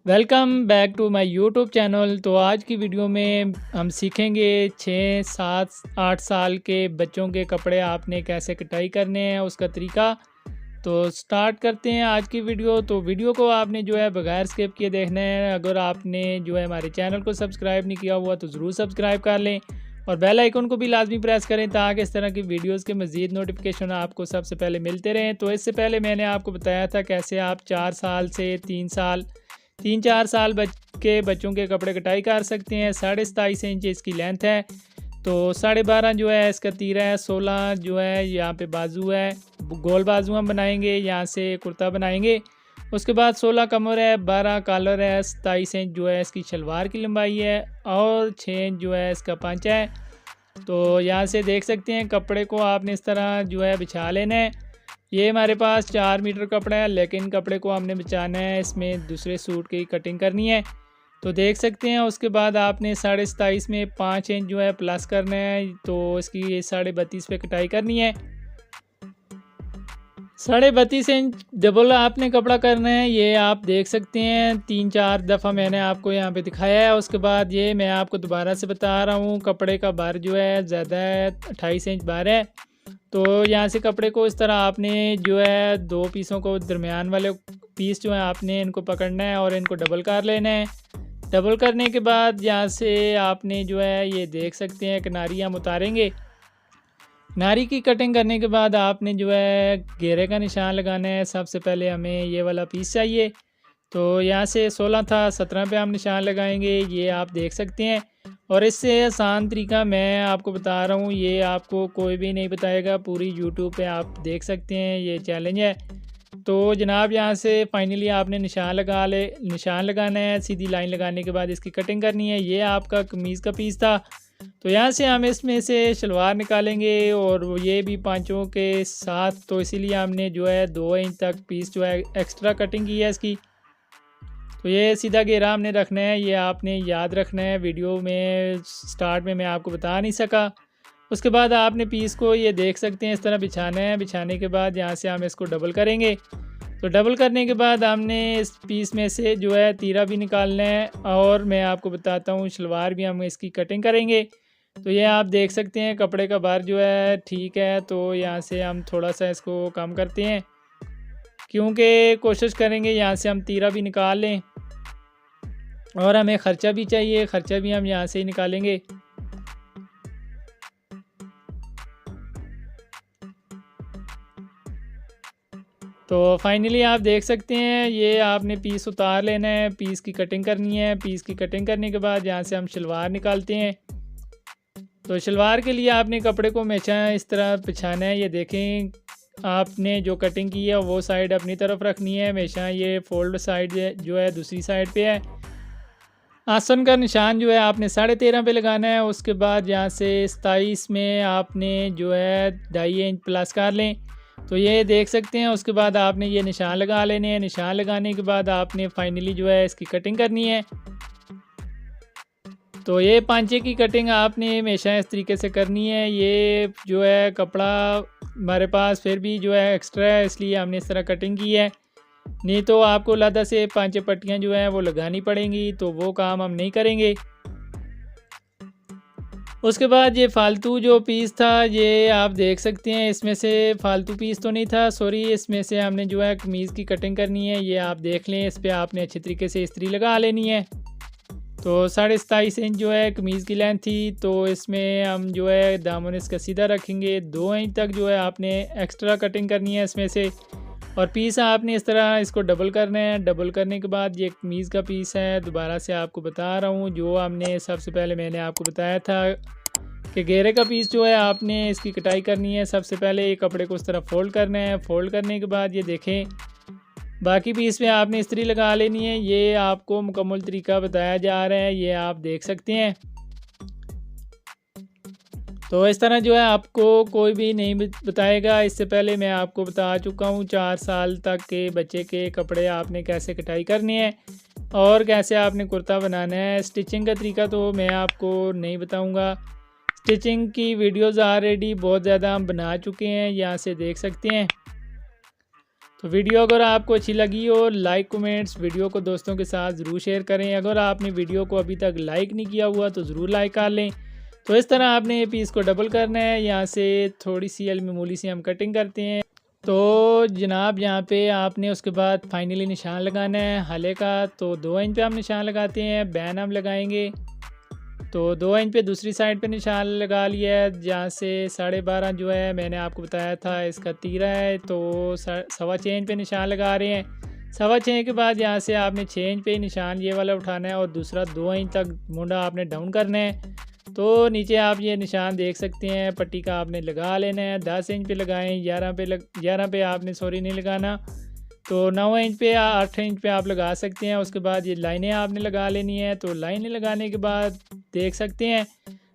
Welcome back to my YouTube channel. तो आज की वीडियो में हम सीखेंगे 6, 7, 8 साल के बच्चों के कपड़े आपने कैसे कटाई करने हैं, उसका तरीका। तो स्टार्ट करते हैं आज की वीडियो। तो वीडियो को आपने जो है बगैर स्किप किए देखना है। अगर आपने जो है हमारे चैनल को सब्सक्राइब नहीं किया हुआ तो ज़रूर सब्सक्राइब कर लें और बेल आइकन को भी लाजमी प्रेस करें ताकि इस तरह की वीडियोस के मज़ीद नोटिफिकेशन आपको सबसे पहले मिलते रहें। तो इससे पहले मैंने आपको बताया था कैसे आप 4 साल से 3-4 साल के बच्चों के कपड़े कटाई कर सकते हैं। 27.5 इंच इसकी लेंथ है। तो 12.5 जो है इसका तीरा है। 16 जो है यहाँ पे बाजू है, गोल बाजू हम बनाएंगे, यहाँ से कुर्ता बनाएंगे। उसके बाद 16 कमर है, 12 कॉलर है, 27 इंच जो है इसकी शलवार की लंबाई है और 6 इंच जो है इसका पंचा है। तो यहाँ से देख सकते हैं कपड़े को आपने इस तरह जो है बिछा लेना है। ये हमारे पास 4 मीटर कपड़ा है, लेकिन कपड़े को हमने बिछाना है, इसमें दूसरे सूट की कटिंग करनी है। तो देख सकते हैं उसके बाद आपने 27.5 में 5 इंच जो है प्लस करना है। तो इसकी 32.5 पे कटाई करनी है। 32.5 इंच डबल आपने कपड़ा करना है। ये आप देख सकते हैं 3-4 दफ़ा मैंने आपको यहाँ पे दिखाया है। उसके बाद ये मैं आपको दोबारा से बता रहा हूँ, कपड़े का बार जो है ज़्यादा है, 28 इंच बार है। तो यहाँ से कपड़े को इस तरह आपने जो है 2 पीसों को, दरमियान वाले पीस जो है आपने इनको पकड़ना है और इनको डबल कर लेना है। डबल करने के बाद यहाँ से आपने जो है ये देख सकते हैं किनारी हम उतारेंगे। नारी की कटिंग करने के बाद आपने जो है घेरे का निशान लगाना है। सबसे पहले हमें ये वाला पीस चाहिए। तो यहाँ से 16 था, 17 पे हम निशान लगाएंगे, ये आप देख सकते हैं। और इससे आसान तरीका मैं आपको बता रहा हूँ, ये आपको कोई भी नहीं बताएगा। पूरी यूट्यूब पे आप देख सकते हैं, ये चैलेंज है। तो जनाब यहाँ से फाइनली आपने निशान लगाना है। सीधी लाइन लगाने के बाद इसकी कटिंग करनी है। ये आपका कमीज़ का पीस था। तो यहाँ से हम इसमें से शलवार निकालेंगे और ये भी पांचों के साथ। तो इसीलिए हमने जो है 2 इंच तक पीस जो है एक्स्ट्रा कटिंग की है इसकी। तो ये सीधा घेरा हमने रखना है, ये आपने याद रखना है। वीडियो में स्टार्ट में मैं आपको बता नहीं सका। उसके बाद आपने पीस को ये देख सकते हैं इस तरह बिछाना है। बिछाने के बाद यहाँ से हम इसको डबल करेंगे। तो डबल करने के बाद हमने इस पीस में से जो है तीरा भी निकालना है और मैं आपको बताता हूँ शलवार भी हम इसकी कटिंग करेंगे। तो ये आप देख सकते हैं कपड़े का बार जो है ठीक है। तो यहाँ से हम थोड़ा सा इसको कम करते हैं, क्योंकि कोशिश करेंगे यहाँ से हम तीरा भी निकाल लें और हमें ख़र्चा भी चाहिए, ख़र्चा भी हम यहाँ से ही निकालेंगे। तो फाइनली आप देख सकते हैं ये आपने पीस उतार लेना है, पीस की कटिंग करनी है। पीस की कटिंग करने के बाद यहाँ से हम शलवार निकालते हैं। तो शलवार के लिए आपने कपड़े को हमेशा इस तरह बिछाना है। ये देखें आपने जो कटिंग की है वो साइड अपनी तरफ रखनी है हमेशा। ये फोल्ड साइड जो है दूसरी साइड पे है। आसन का निशान जो है आपने 13.5 पे लगाना है। उसके बाद यहाँ से 27 में आपने जो है 2.5 इंच प्लस कर लें। तो ये देख सकते हैं। उसके बाद आपने ये निशान लगा लेने हैं। निशान लगाने के बाद आपने फाइनली जो है इसकी कटिंग करनी है। तो ये पांचे की कटिंग आपने हमेशा इस तरीके से करनी है। ये जो है कपड़ा हमारे पास फिर भी जो है एक्स्ट्रा है, इसलिए हमने इस तरह कटिंग की है। नहीं तो आपको अलग से पांचे पट्टियाँ जो है वो लगानी पड़ेंगी, तो वो काम हम नहीं करेंगे। उसके बाद ये फालतू जो पीस था ये आप देख सकते हैं, इसमें से फालतू पीस तो नहीं था, सॉरी। इसमें से हमने जो है कमीज़ की कटिंग करनी है। ये आप देख लें, इस पर आपने अच्छी तरीके से इस्त्री लगा लेनी है। तो 27.5 इंच जो है कमीज़ की लेंथ थी। तो इसमें हम जो है दामन इसका सीधा रखेंगे। 2 इंच तक जो है आपने एक्स्ट्रा कटिंग करनी है इसमें से। और पीस आपने इस तरह इसको डबल करना है। डबल करने के बाद ये कमीज़ का पीस है, दोबारा से आपको बता रहा हूँ, जो हमने सबसे पहले मैंने आपको बताया था कि घेरे का पीस जो है आपने इसकी कटाई करनी है। सबसे पहले ये कपड़े को इस तरह फ़ोल्ड करना है। फ़ोल्ड करने के बाद ये देखें बाकी पीस में आपने इस्त्री लगा लेनी है। ये आपको मुकम्मल तरीका बताया जा रहा है, ये आप देख सकते हैं। तो इस तरह जो है आपको कोई भी नहीं बताएगा। इससे पहले मैं आपको बता चुका हूँ 4 साल तक के बच्चे के कपड़े आपने कैसे कटाई करनी है और कैसे आपने कुर्ता बनाना है। स्टिचिंग का तरीका तो मैं आपको नहीं बताऊँगा। स्टिचिंग की वीडियोज़ ऑलरेडी बहुत ज़्यादा हम बना चुके हैं, यहाँ से देख सकते हैं। तो वीडियो अगर आपको अच्छी लगी हो, लाइक कमेंट्स वीडियो को दोस्तों के साथ ज़रूर शेयर करें। अगर आपने वीडियो को अभी तक लाइक नहीं किया हुआ तो ज़रूर लाइक कर लें। तो इस तरह आपने ये पीस को डबल करना है। यहाँ से थोड़ी सी मामूली सी हम कटिंग करते हैं। तो जनाब यहाँ पे आपने उसके बाद फाइनली निशान लगाना है हले का। तो 2 इंच पे हम निशान लगाते हैं, बैन हम लगाएंगे। तो 2 इंच पे दूसरी साइड पे निशान लगा लिया है। जहाँ से 12.5 जो है मैंने आपको बताया था इसका तीरा है, तो 6.25 इंच पे निशान लगा रहे हैं। 6.25 के बाद यहाँ से आपने 6 इंच पे निशान ये वाला उठाना है और दूसरा 2 इंच तक मुंडा आपने डाउन करना है। तो नीचे आप ये निशान देख सकते हैं, पट्टी का आपने लगा लेना है। 10 इंच पे लगाएं, 11 पे आपने सॉरी नहीं लगाना। तो 9 इंच पे या 8 इंच पे आप लगा सकते हैं। उसके बाद ये लाइनें आपने लगा लेनी है। तो लाइनें लगाने के बाद देख सकते हैं,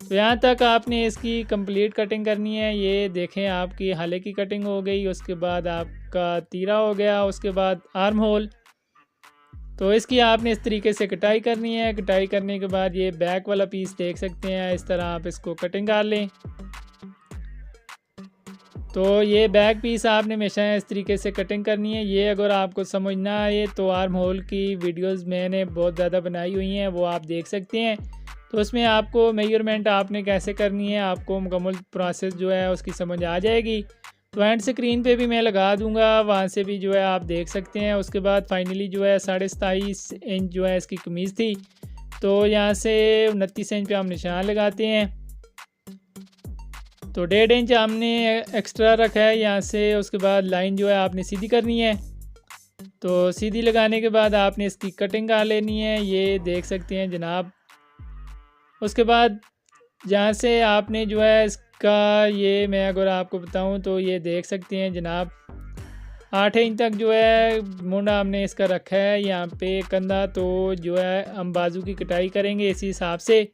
तो यहाँ तक आपने इसकी कंप्लीट कटिंग करनी है। ये देखें आपकी हले की कटिंग हो गई, उसके बाद आपका तीरा हो गया, उसके बाद आर्म होल। तो इसकी आपने इस तरीके से कटाई करनी है। कटाई करने के बाद ये बैक वाला पीस देख सकते हैं, इस तरह आप इसको कटिंग कर लें। तो ये बैक पीस आपने हमेशा इस तरीके से कटिंग करनी है। ये अगर आपको समझ ना आए तो आर्म होल की वीडियोस मैंने बहुत ज़्यादा बनाई हुई हैं, वो आप देख सकते हैं। तो उसमें आपको मेजरमेंट आपने कैसे करनी है, आपको मुकम्मल प्रोसेस जो है उसकी समझ आ जाएगी। तो एंड स्क्रीन पे भी मैं लगा दूंगा, वहाँ से भी जो है आप देख सकते हैं। उसके बाद फाइनली जो है 27.5 इंच जो है इसकी कमीज़ थी। तो यहाँ से 29 इंच पे हम निशान लगाते हैं। तो 1.5 इंच हमने एक्स्ट्रा रखा है यहाँ से। उसके बाद लाइन जो है आपने सीधी करनी है। तो सीधी लगाने के बाद आपने इसकी कटिंग कर लेनी है, ये देख सकते हैं जनाब। उसके बाद जहाँ से आपने जो है इसका ये मैं अगर आपको बताऊं तो ये देख सकते हैं जनाब, 8 इंच तक जो है मुंडा हमने इसका रखा है यहाँ पे कंधा। तो जो है हम बाजू की कटाई करेंगे इसी हिसाब से।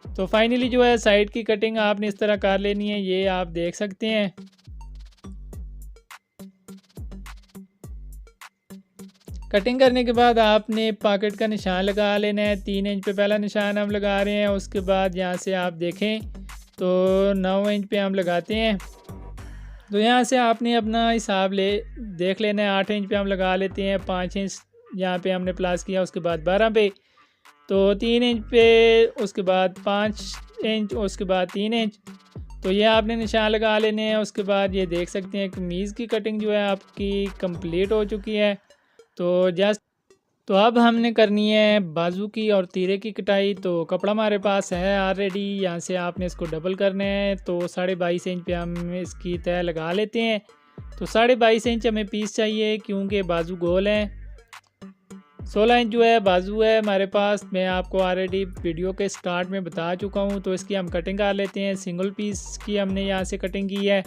तो फाइनली जो है साइड की कटिंग आपने इस तरह कर लेनी है, ये आप देख सकते हैं। कटिंग करने के बाद आपने पॉकेट का निशान लगा लेना है। 3 इंच पे पहला निशान हम लगा रहे हैं। उसके बाद यहाँ से आप देखें तो 9 इंच पे हम लगाते हैं। तो यहाँ से आपने अपना हिसाब देख लेना है। 8 इंच पे हम लगा लेते हैं, 5 इंच यहाँ पे हमने प्लास किया, उसके बाद 12 पे, तो 3 इंच पे, उसके बाद 5 इंच, उसके बाद 3 इंच। तो ये आपने निशान लगा लेने हैं। उसके बाद ये देख सकते हैं कमीज़ की कटिंग जो है आपकी कंप्लीट हो चुकी है। तो अब हमने करनी है बाजू की और तीरे की कटाई। तो कपड़ा हमारे पास है ऑलरेडी, यहाँ से आपने इसको डबल करना है। तो 22.5 इंच पे हम इसकी तय लगा लेते हैं। तो 22.5 इंच हमें पीस चाहिए क्योंकि बाजू गोल है। 16 इंच जो है बाजू है हमारे पास, मैं आपको ऑलरेडी वीडियो के स्टार्ट में बता चुका हूँ। तो इसकी हम कटिंग कर लेते हैं। सिंगल पीस की हमने यहाँ से कटिंग की है।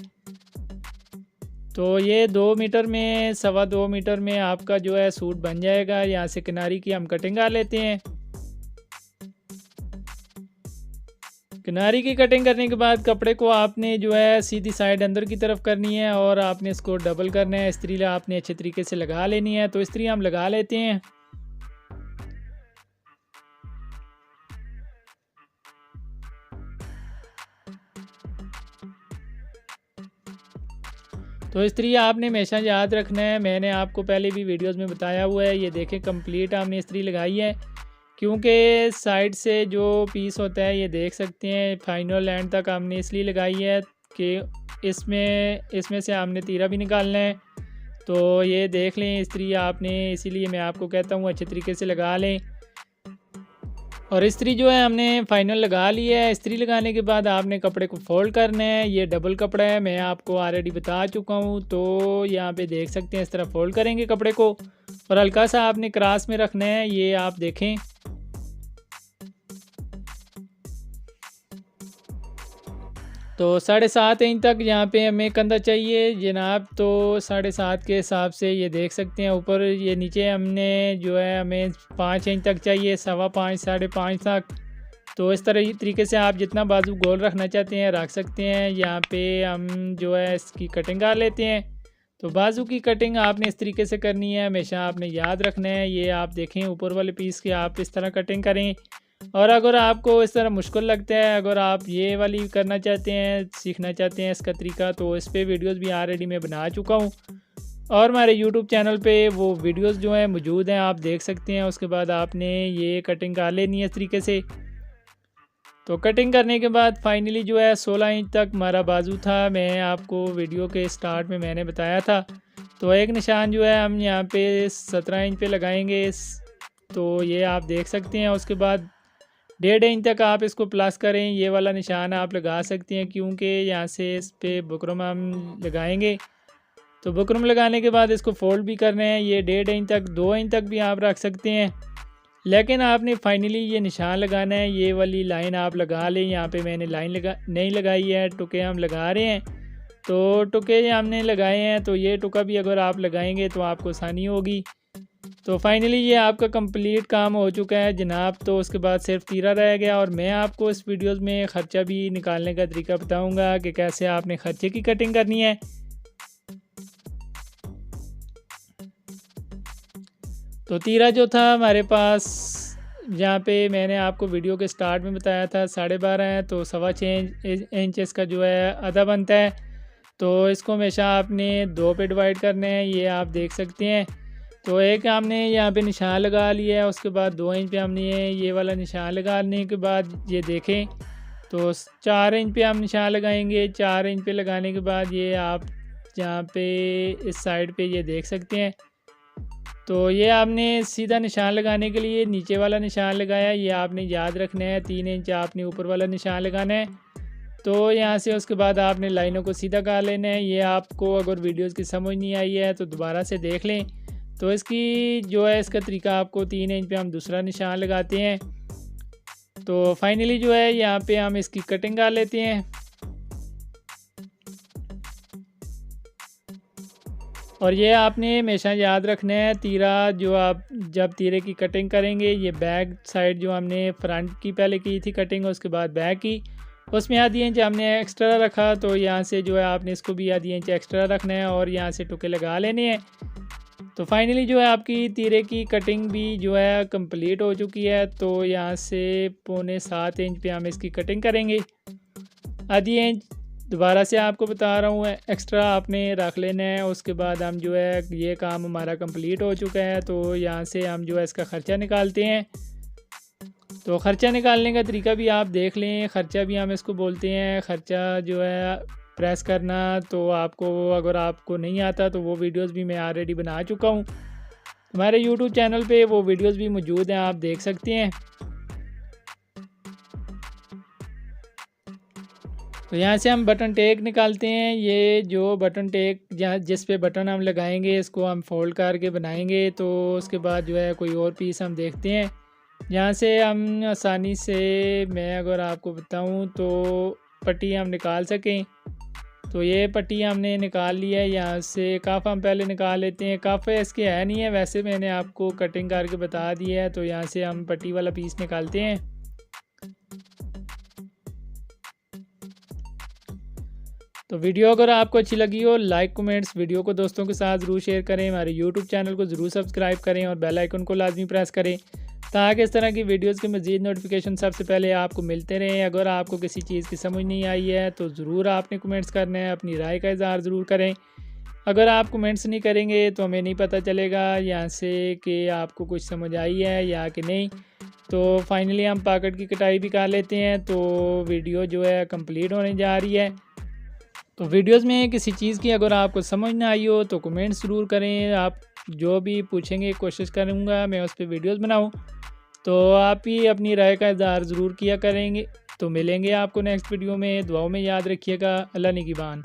तो ये 2 मीटर में 2.25 मीटर में आपका जो है सूट बन जाएगा। यहाँ से किनारी की हम कटिंग कर लेते हैं। किनारी की कटिंग करने के बाद कपड़े को आपने जो है सीधी साइड अंदर की तरफ करनी है और आपने इसको डबल करना है। इस्त्री आपने अच्छे तरीके से लगा लेनी है। तो इस्त्री हम लगा लेते हैं। तो इस्त्री आपने हमेशा याद रखना है, मैंने आपको पहले भी वीडियोस में बताया हुआ है। ये देखें कंप्लीट हमने इस्त्री लगाई है, क्योंकि साइड से जो पीस होता है ये देख सकते हैं फाइनल एंड तक हमने इसलिए लगाई है कि इसमें से हमने तीरा भी निकालना है। तो ये देख लें इस्त्री आपने, इसीलिए मैं आपको कहता हूँ अच्छे तरीके से लगा लें। और इस्त्री जो है हमने फाइनल लगा ली है। इस्त्री लगाने के बाद आपने कपड़े को फोल्ड करना है। ये डबल कपड़ा है, मैं आपको ऑलरेडी बता चुका हूँ। तो यहाँ पे देख सकते हैं इस तरह फोल्ड करेंगे कपड़े को और हल्का सा आपने क्रॉस में रखना है, ये आप देखें। तो 7.5 इंच तक यहाँ पे हमें कंधा चाहिए जनाब। तो 7.5 के हिसाब से ये देख सकते हैं ऊपर, ये नीचे हमने जो है हमें 5 इंच तक चाहिए, 5.25 5.5 तक। तो इस तरीके से आप जितना बाजू गोल रखना चाहते हैं रख सकते हैं। यहाँ पे हम जो है इसकी कटिंग कर लेते हैं। तो बाजू की कटिंग आपने इस तरीके से करनी है, हमेशा आपने याद रखना है। ये आप देखें ऊपर वाले पीस की आप इस तरह कटिंग करें। और अगर आपको इस तरह मुश्किल लगता है, अगर आप ये वाली करना चाहते हैं, सीखना चाहते हैं इसका तरीका, तो इस पे वीडियोस भी ऑलरेडी मैं बना चुका हूँ। और हमारे यूट्यूब चैनल पे वो वीडियोस जो हैं मौजूद हैं, आप देख सकते हैं। उसके बाद आपने ये कटिंग कर लेनी है इस तरीके से। तो कटिंग करने के बाद फाइनली जो है 16 इंच तक हमारा बाजू था। मैं आपको वीडियो के स्टार्ट में मैंने बताया था। तो एक निशान जो है हम यहाँ पे 17 इंच पे लगाएंगे। तो ये आप देख सकते हैं। उसके बाद 1.5 इंच तक आप इसको प्लस करें। ये वाला निशान आप लगा सकते हैं, क्योंकि यहाँ से इस पर बुकरम हम लगाएंगे। तो बुकरम लगाने के बाद इसको फोल्ड भी करना है। ये 1.5 इंच तक, 2 इंच तक भी आप रख सकते हैं, लेकिन आपने फाइनली ये निशान लगाना है। ये वाली लाइन आप लगा लें। यहाँ पे मैंने लाइन नहीं लगाई है, टुके हम लगा रहे हैं। तो टुके हमने लगाए हैं, तो ये टुका भी अगर आप लगाएंगे तो आपको आसानी होगी। तो फाइनली ये आपका कंप्लीट काम हो चुका है जनाब। तो उसके बाद सिर्फ तीरा रह गया, और मैं आपको इस वीडियोस में ख़र्चा भी निकालने का तरीका बताऊंगा कि कैसे आपने ख़र्चे की कटिंग करनी है। तो तीरा जो था हमारे पास, जहाँ पे मैंने आपको वीडियो के स्टार्ट में बताया था 12.5 है, तो 6.25 इंच इसका जो है आधा बनता है। तो इसको हमेशा आपने 2 पे डिवाइड करने हैं, ये आप देख सकते हैं। तो एक हमने यहाँ पे निशान लगा लिया है। उसके बाद 2 इंच पे हमने ये वाला निशान लगाने के बाद ये देखें तो 4 इंच पे हम निशान लगाएंगे। 4 इंच पे लगाने के बाद ये आप यहाँ पे इस साइड पे ये देख सकते हैं। तो ये आपने सीधा निशान लगाने के लिए नीचे वाला निशान लगाया, ये आपने याद रखना है। 3 इंच आपने ऊपर वाला निशान लगाना है। तो यहाँ से उसके बाद आपने लाइनों को सीधा कर लेना है। ये आपको अगर वीडियोस की समझ नहीं आई है तो दोबारा से देख लें। तो इसकी जो है इसका तरीका आपको 3 इंच पे हम दूसरा निशान लगाते हैं। तो फाइनली जो है यहाँ पे हम इसकी कटिंग कर लेते हैं। और ये आपने हमेशा याद रखना है, तीरा जो आप जब तीरे की कटिंग करेंगे, ये बैक साइड जो हमने फ्रंट की पहले की थी कटिंग, उसके बाद बैक की, उसमें आधी इंच हमने एक्स्ट्रा रखा। तो यहाँ से जो है आपने इसको भी आधी इंच एक्स्ट्रा रखना है और यहाँ से टुके लगा लेने हैं। तो फाइनली जो है आपकी तीरे की कटिंग भी जो है कंप्लीट हो चुकी है। तो यहाँ से 6.25 इंच पे हम इसकी कटिंग करेंगे। आधी इंच दोबारा से आपको बता रहा हूँ एक्स्ट्रा आपने रख लेना है। उसके बाद हम जो है ये काम हमारा कंप्लीट हो चुका है। तो यहाँ से हम जो है इसका ख़र्चा निकालते हैं। तो ख़र्चा निकालने का तरीका भी आप देख लें। ख़र्चा भी हम इसको बोलते हैं। ख़र्चा जो है प्रेस करना, तो आपको अगर आपको नहीं आता तो वो वीडियोस भी मैं ऑलरेडी बना चुका हूँ। हमारे यूट्यूब चैनल पे वो वीडियोस भी मौजूद हैं, आप देख सकते हैं। तो यहाँ से हम बटन टेक निकालते हैं। ये जो बटन टेक जहाँ जिस पे बटन हम लगाएंगे, इसको हम फोल्ड करके बनाएंगे। तो उसके बाद जो है कोई और पीस हम देखते हैं जहाँ से हम आसानी से, मैं अगर आपको बताऊँ तो पट्टी हम निकाल सकें। तो ये पट्टी हमने निकाल लिया है। यहाँ से कफ हम पहले निकाल लेते हैं। कफ इसके है नहीं है, वैसे मैंने आपको कटिंग करके बता दिया है। तो यहाँ से हम पट्टी वाला पीस निकालते हैं। तो वीडियो अगर आपको अच्छी लगी हो, लाइक कमेंट्स वीडियो को दोस्तों के साथ ज़रूर शेयर करें। हमारे यूट्यूब चैनल को ज़रूर सब्सक्राइब करें और बेल आइकन को लाजमी प्रेस करें, ताकि इस तरह की वीडियोस के मज़ीद नोटिफिकेशन सबसे पहले आपको मिलते रहें। अगर आपको किसी चीज़ की समझ नहीं आई है तो ज़रूर आपने कमेंट्स करना है, अपनी राय का इज़हार ज़रूर करें। अगर आप कमेंट्स नहीं करेंगे तो हमें नहीं पता चलेगा यहाँ से कि आपको कुछ समझ आई है या कि नहीं। तो फाइनली हम पॉकेट की कटाई भी कर लेते हैं। तो वीडियो जो है कंप्लीट होने जा रही है। तो वीडियोस में किसी चीज़ की अगर आपको समझ ना आई हो तो कमेंट ज़रूर करें। आप जो भी पूछेंगे कोशिश करूँगा मैं उस पर वीडियोस बनाऊँ। तो आप ही अपनी राय का इज़हार ज़रूर किया करेंगे। तो मिलेंगे आपको नेक्स्ट वीडियो में। दुआओं में याद रखिएगा। अल्लाह निगहबान।